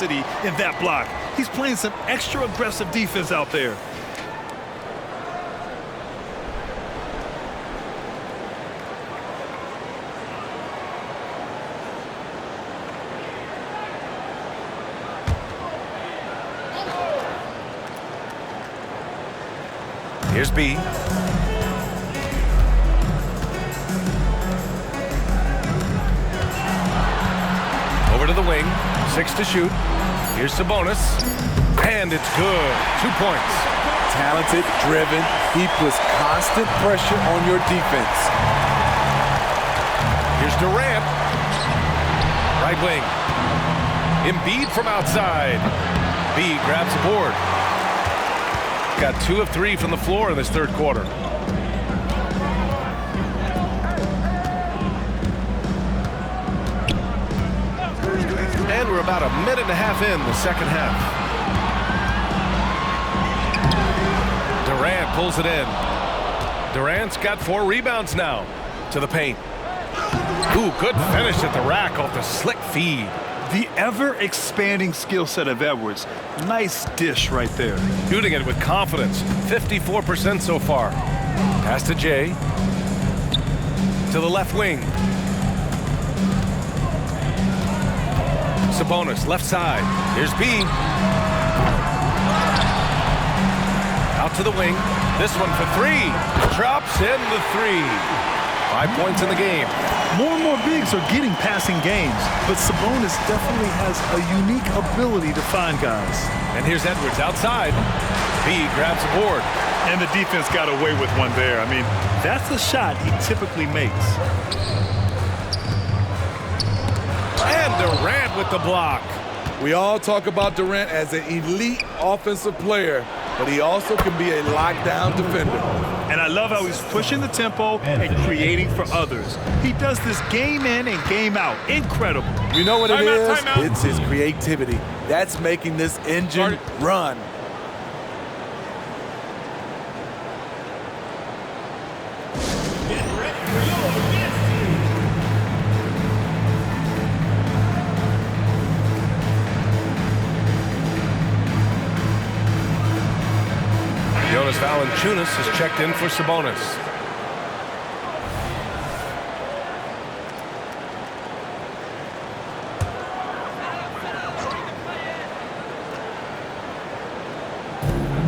In that block. He's playing some extra aggressive defense out there. Here's B. Over to the wing. 6 to shoot. Here's Sabonis. And it's good. 2 points. Talented, driven. He puts constant pressure on your defense. Here's Durant. Right wing. Embiid from outside. B grabs the board. Got 2 of 3 from the floor in this third quarter. And we're about a minute and a half in the second half. Durant pulls it in. Durant's got 4 rebounds now. To the paint. Ooh, good finish at the rack off the slick feed. The ever-expanding skill set of Edwards. Nice dish right there. Shooting it with confidence. 54% so far. Pass to Jay. To the left wing. Sabonis, left side. Here's B. Out to the wing. This one for 3. Drops in the 3. 5 points in the game. More and more bigs are getting passing games, but Sabonis definitely has a unique ability to find guys. And here's Edwards outside. B grabs the board. And the defense got away with one there. I mean, that's a shot he typically makes. And Durant with the block. We all talk about Durant as an elite offensive player, but he also can be a lockdown defender. And I love how he's pushing the tempo and creating for others. He does this game in and game out. Incredible. You know what it is? Timeout. It's his creativity. That's making this engine run. Jonas Valanciunas has checked in for Sabonis.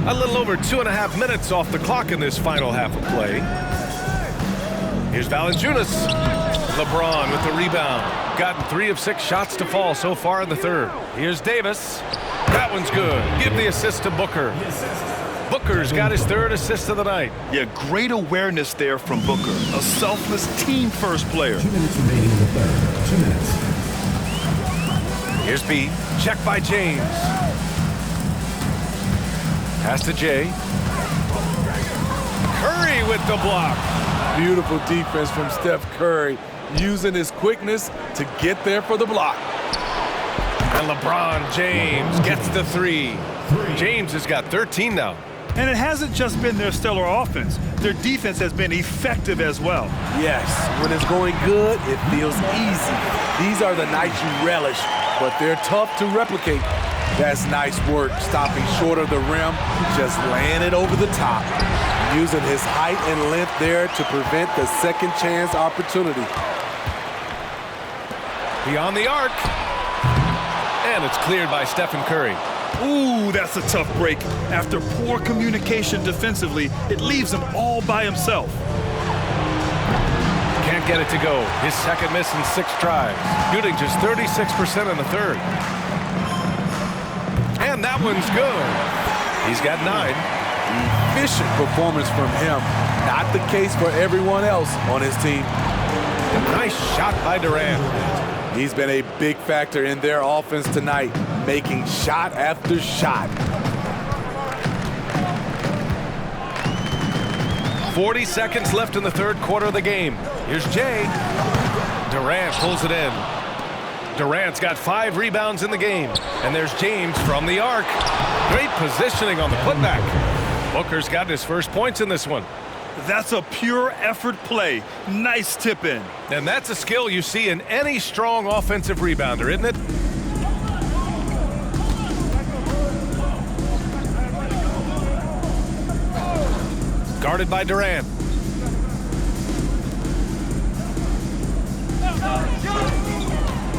A little over 2.5 minutes off the clock in this final half of play. Here's Valanciunas. LeBron with the rebound. Gotten 3 of 6 shots to fall so far in the third. Here's Davis. That one's good. Give the assist to Booker. Booker's got his 3rd assist of the night. Yeah, great awareness there from Booker. A selfless team-first player. 2 minutes remaining in the third. 2 minutes. Here's B. Check by James. Pass to Jay. Curry with the block. Beautiful defense from Steph Curry, using his quickness to get there for the block. And LeBron James gets the 3. James has got 13 now. And it hasn't just been their stellar offense. Their defense has been effective as well. Yes, when it's going good, it feels easy. These are the nights you relish, but they're tough to replicate. That's nice work, stopping short of the rim, just laying it over the top. Using his height and length there to prevent the second chance opportunity. Beyond the arc. And it's cleared by Stephen Curry. Ooh, that's a tough break. After poor communication defensively, it leaves him all by himself. Can't get it to go. His second miss in 6 tries. Shooting just 36% in the third. And that one's good. He's got 9. Efficient performance from him. Not the case for everyone else on his team. Nice shot by Durant. He's been a big factor in their offense tonight, making shot after shot. 40 seconds left in the third quarter of the game. Here's Jay. Durant pulls it in. Durant's got 5 rebounds in the game. And there's James from the arc. Great positioning on the putback. Booker's got his first points in this one. That's a pure effort play. Nice tip in. And that's a skill you see in any strong offensive rebounder, isn't it? guarded by Durant.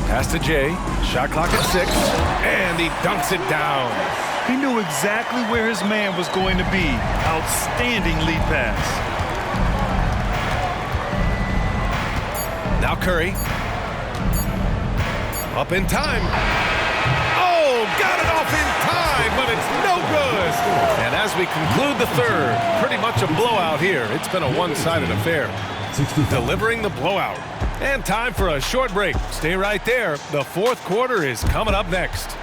Pass to Jay. Shot clock at 6. And he dunks it down. He knew exactly where his man was going to be. Outstanding lead pass. Now Curry. Up in time. Oh, got it off in time, but it's no good. And as we conclude the third, pretty much a blowout here. It's been a one-sided affair. 65. Delivering the blowout. And time for a short break. Stay right there. The fourth quarter is coming up next.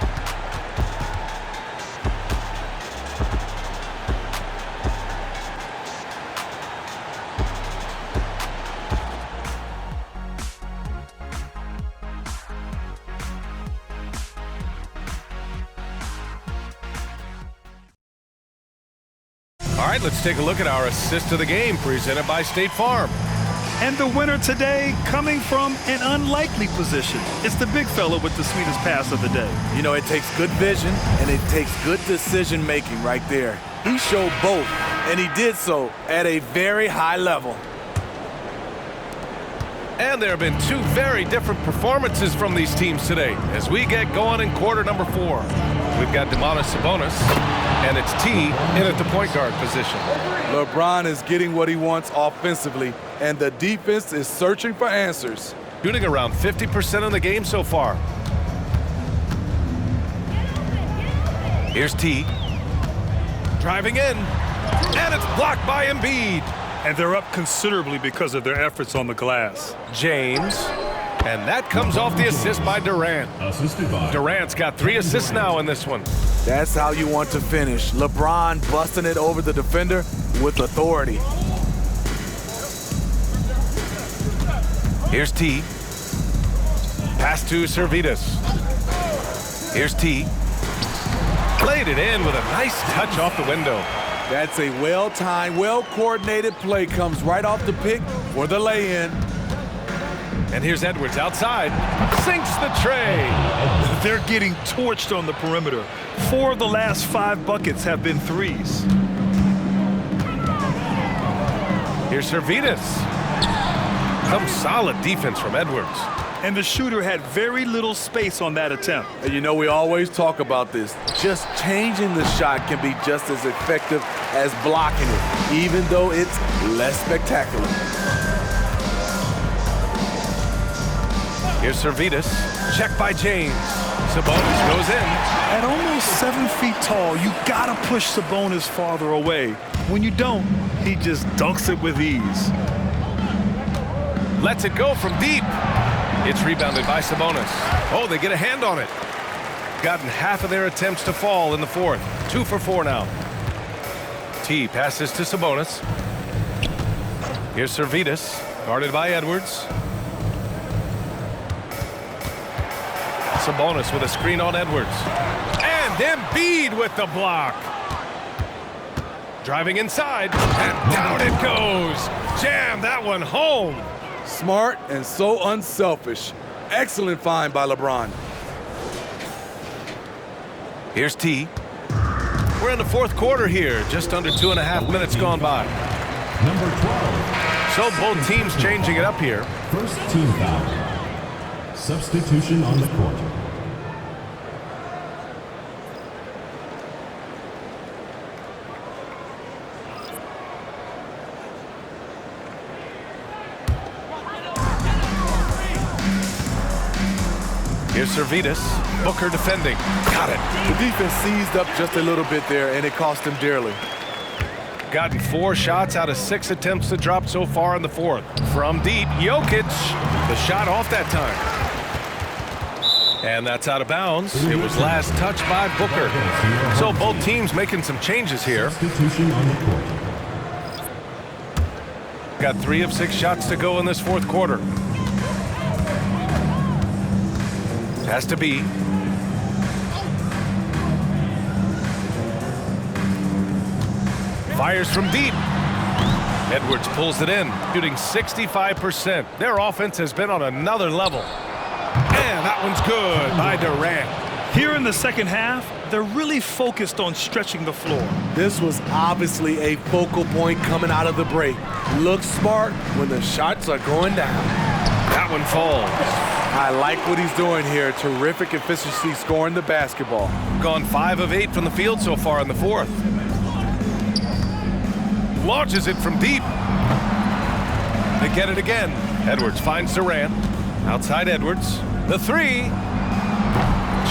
All right, let's take a look at our assist of the game presented by State Farm. And the winner today coming from an unlikely position. It's the big fella with the sweetest pass of the day. You know, it takes good vision and it takes good decision making right there. He showed both, and he did so at a very high level. And there have been two very different performances from these teams today as we get going in quarter number 4. We've got Domantas Sabonis, and it's T in at the point guard position. LeBron is getting what he wants offensively, and the defense is searching for answers. Shooting around 50% in the game so far. Here's T. Driving in, and it's blocked by Embiid. And they're up considerably because of their efforts on the glass. James, and that comes off the assist by Durant. Assisted by Durant's got 3 assists now in this one. That's how you want to finish. LeBron busting it over the defender with authority. Here's T. Pass to Servetus. Here's T. Played it in with a nice touch off the window. That's a well-timed, well-coordinated play. Comes right off the pick for the lay-in. And here's Edwards outside. Sinks the tray. They're getting torched on the perimeter. 4 of the last 5 buckets have been threes. Here's Servetus. Some solid defense from Edwards. And the shooter had very little space on that attempt. And you know, we always talk about this. Just changing the shot can be just as effective as blocking it, even though it's less spectacular. Here's Servetus. Checked by James. Sabonis goes in. At almost 7 feet tall, you gotta push Sabonis farther away. When you don't, he just dunks it with ease. Lets it go from deep. It's rebounded by Sabonis. Oh, they get a hand on it. Gotten half of their attempts to fall in the fourth. 2 for 4 now. T passes to Sabonis. Here's Servetus, guarded by Edwards. Sabonis with a screen on Edwards. And Embiid with the block. Driving inside, and down it goes. Jam that one home. Smart and so unselfish. Excellent find by LeBron. Here's T. We're in the fourth quarter here. Just under 2.5 minutes gone by. number 12. So both teams changing it up here. First team foul. Substitution on the court. Here's Servetus. Booker defending. Got it. The defense seized up just a little bit there, and it cost him dearly. Gotten 4 shots out of 6 attempts to drop so far in the fourth. From deep, Jokic. The shot off that time. And that's out of bounds. It was last touched by Booker. So both teams making some changes here. Substitution on the court. Got 3 of 6 shots to go in this fourth quarter. Has to be. Fires from deep. Edwards pulls it in, shooting 65%. Their offense has been on another level. And that one's good by Durant. Here in the second half, they're really focused on stretching the floor. This was obviously a focal point coming out of the break. Look smart when the shots are going down. That one falls. I like what he's doing here. Terrific efficiency scoring the basketball. Gone 5 of 8 from the field so far in the fourth. Launches it from deep. They get it again. Edwards finds Durant. Outside Edwards. The three.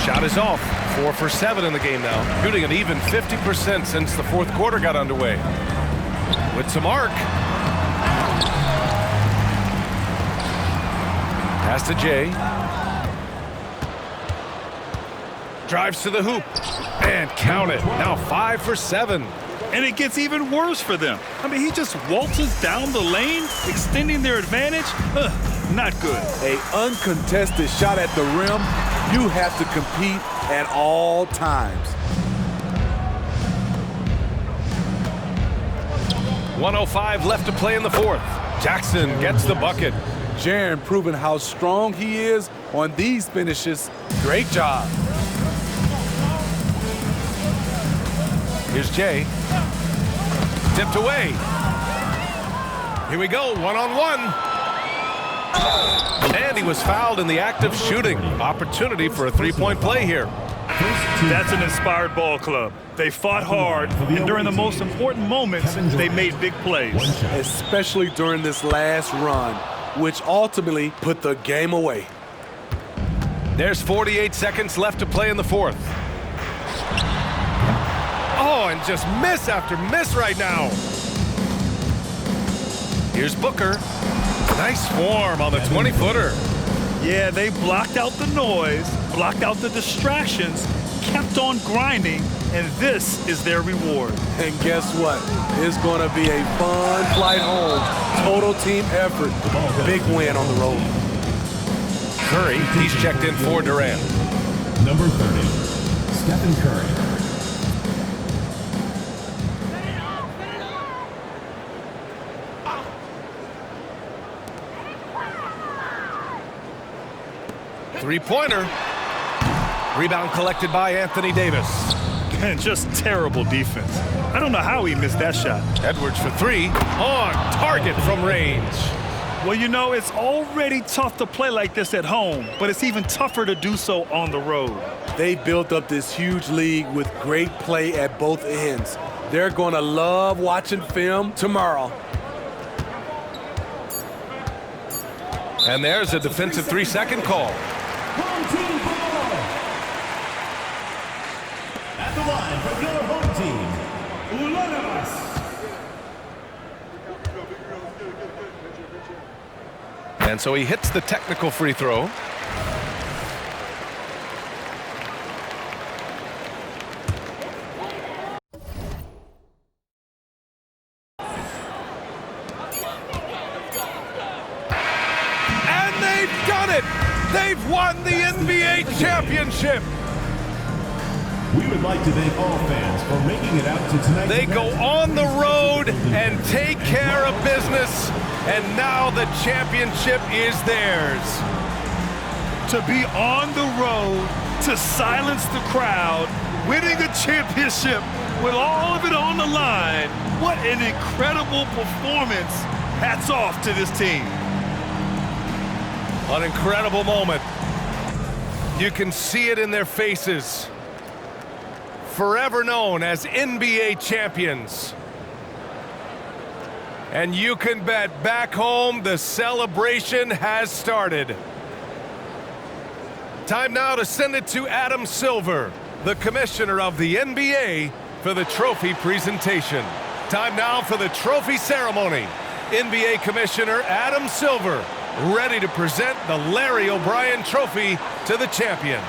Shot is off. 4 for 7 in the game now. Shooting an even 50% since the fourth quarter got underway. With some arc. Pass to Jay. Drives to the hoop. And count it. Now 5 for 7. And it gets even worse for them. I mean, he just waltzes down the lane, extending their advantage. Not good. An uncontested shot at the rim. You have to compete at all times. 1:05 left to play in the fourth. Jackson gets the bucket. Jaren proving how strong he is on these finishes. Great job. Here's Jay. Tipped away. Here we go, one-on-one. And he was fouled in the act of shooting. Opportunity for a three-point play here. That's an inspired ball club. They fought hard, and during the most important moments, they made big plays. Especially during this last run, which ultimately put the game away. There's 48 seconds left to play in the fourth. Oh, and just miss after miss right now. Here's Booker. Nice form on the 20-footer. Yeah, they blocked out the noise, blocked out the distractions, kept on grinding, and this is their reward. And guess what? It's going to be a fun flight home. Total team effort. Big win on the road. Curry, he's checked in for Durant. Number 30, Stephen Curry. Three-pointer. Rebound collected by Anthony Davis. And just terrible defense. I don't know how he missed that shot. Edwards for three. On target from range. Well, you know, it's already tough to play like this at home, but it's even tougher to do so on the road. They built up this huge league with great play at both ends. They're going to love watching film tomorrow. And there's a defensive 3-second call. Home team ball. At the line from your home team, Ulanovas. And so he hits the technical free throw. And they've done it! They've won the NBA championship! We would like to thank all fans for making it out to tonight's They event. go on the road and take care of business, and now the championship is theirs. To be on the road, to silence the crowd, winning a championship with all of it on the line, what an incredible performance. Hats off to this team. An incredible moment. You can see it in their faces. Forever known as NBA champions. And you can bet back home the celebration has started. Time now to send it to Adam Silver, the commissioner of the NBA, for the trophy presentation. Time now for the trophy ceremony. NBA Commissioner Adam Silver, ready to present the Larry O'Brien Trophy to the champions.